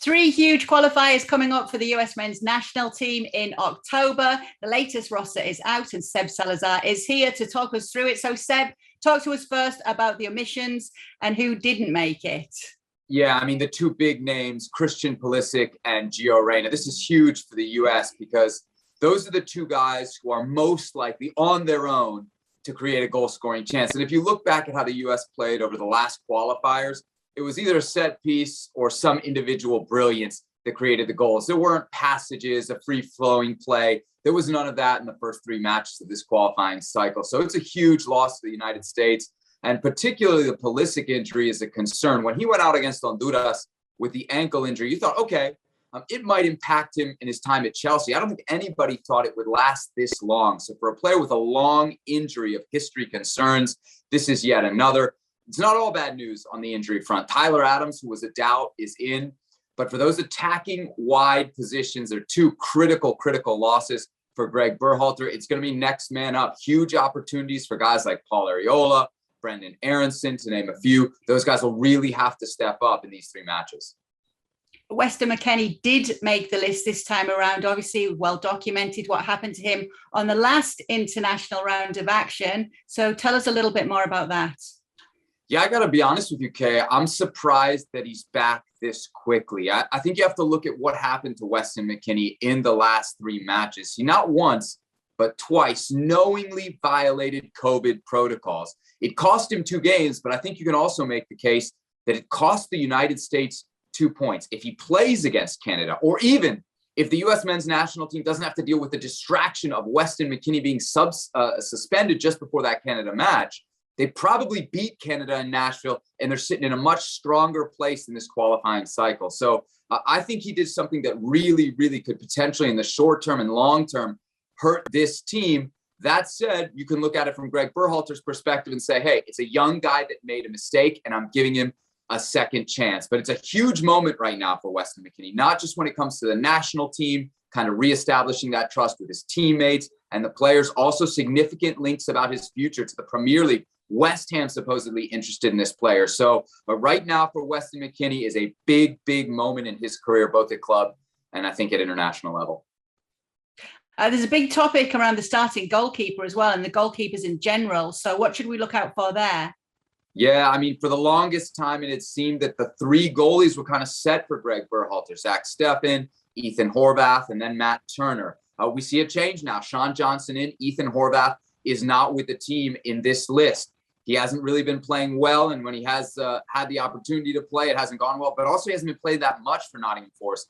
Three huge qualifiers coming up for the US men's national team in October. The latest roster is out and Seb Salazar is here to talk us through it. So Seb, talk to us first about the omissions and who didn't make it. Yeah, I mean, the two big names, Christian Pulisic and Gio Reyna. This is huge for the US because those are the two guys who are most likely on their own to create a goal-scoring chance. And if you look back at how the US played over the last qualifiers, it was either a set piece or some individual brilliance that created the goals. There weren't passages, a free-flowing play. There was none of that in the first three matches of this qualifying cycle. So it's a huge loss to the United States. And particularly the Pulisic injury is a concern. When he went out against Honduras with the ankle injury, you thought, okay, it might impact him in his time at Chelsea. I don't think anybody thought it would last this long. So for a player with a long injury of history concerns, this is yet another. It's not all bad news on the injury front. Tyler Adams, who was a doubt, is in. But for those attacking wide positions, they're two critical losses for Gregg Berhalter. It's going to be next man up. Huge opportunities for guys like Paul Arriola, Brendan Aronson, to name a few. Those guys will really have to step up in these three matches. Weston McKennie did make the list this time around. Obviously, well documented what happened to him on the last international round of action. So tell us a little bit more about that. Yeah, I got to be honest with you, Kay. I'm surprised that he's back this quickly. I think you have to look at what happened to Weston McKennie in the last three matches. He not once, but twice knowingly violated COVID protocols. It cost him 2 games, but I think you can also make the case that it cost the United States 2 points. If he plays against Canada, or even if the U.S. men's national team doesn't have to deal with the distraction of Weston McKennie being suspended just before that Canada match, they probably beat Canada in Nashville, and they're sitting in a much stronger place in this qualifying cycle. So I think he did something that really could potentially in the short term and long term hurt this team. That said, you can look at it from Gregg Berhalter's perspective and say, hey, it's a young guy that made a mistake, and I'm giving him a second chance. But it's a huge moment right now for Weston McKennie, not just when it comes to the national team, kind of reestablishing that trust with his teammates and the players, also significant links about his future to the Premier League. West Ham supposedly interested in this player. So, but right now for Weston McKennie is a big moment in his career, both at club and I think at international level. There's a big topic around the starting goalkeeper as well, and the goalkeepers in general. So what should we look out for there? Yeah, I mean, for the longest time, and it seemed that the three goalies were kind of set for Gregg Berhalter: Zach Steffen, Ethan Horvath, and then Matt Turner. We see a change now. Sean Johnson in, Ethan Horvath is not with the team in this list. He hasn't really been playing well, and when he has had the opportunity to play, it hasn't gone well, but also he hasn't been played that much for Nottingham Forest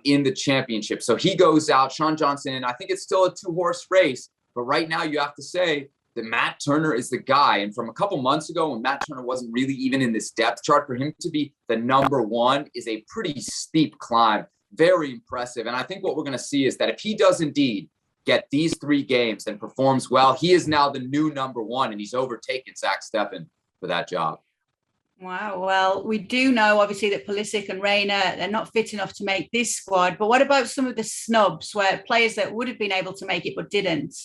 in the championship. So he goes out, Sean Johnson, and I think it's still a 2-horse race, but right now you have to say that Matt Turner is the guy. And from a couple months ago when Matt Turner wasn't really even in this depth chart, for him to be the number one is a pretty steep climb. Very impressive. And I think what we're going to see is that if he does indeed get these 3 games and performs well, he is now the new number one, and he's overtaken Zach Steffen for that job. Wow. Well, we do know, obviously, that Pulisic and Reyna, they're not fit enough to make this squad. But what about some of the snubs, where players that would have been able to make it but didn't?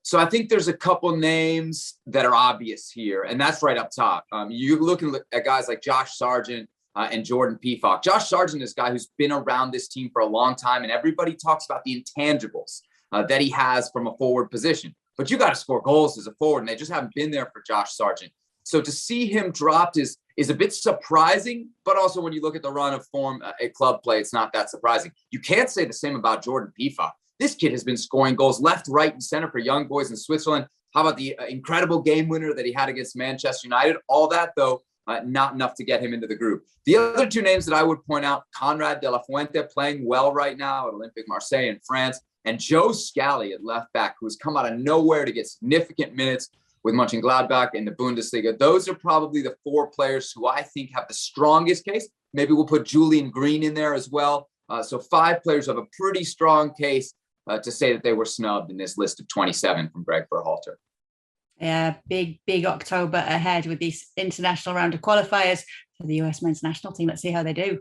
So I think there's a couple names that are obvious here, and that's right up top. You're looking at guys like Josh Sargent and Jordan Pefok. Josh Sargent is a guy who's been around this team for a long time, and everybody talks about the intangibles that he has from a forward position. But you got to score goals as a forward, and they just haven't been there for Josh Sargent. So to see him dropped is a bit surprising, but also when you look at the run of form at club play, it's not that surprising. You can't say the same about Jordan Pefok. This kid has been scoring goals left, right, and center for young boys in Switzerland. How about the incredible game winner that he had against Manchester United? All that, though, not enough to get him into the group. The other two names that I would point out, Conrad de la Fuente, playing well right now at Olympique Marseille in France, and Joe Scally at left back, who's come out of nowhere to get significant minutes with Mönchengladbach in the Bundesliga. Those are probably the 4 players who I think have the strongest case. Maybe we'll put Julian Green in there as well. So 5 players have a pretty strong case to say that they were snubbed in this list of 27 from Gregg Berhalter. Yeah, big October ahead with these international round of qualifiers for the US men's national team. Let's see how they do.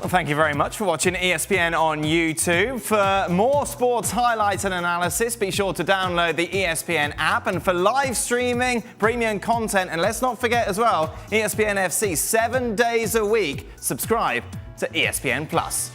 Well, thank you very much for watching ESPN on YouTube. For more sports highlights and analysis, be sure to download the ESPN app. And for live streaming, premium content, and let's not forget as well, ESPN FC 7 days a week. Subscribe to ESPN Plus.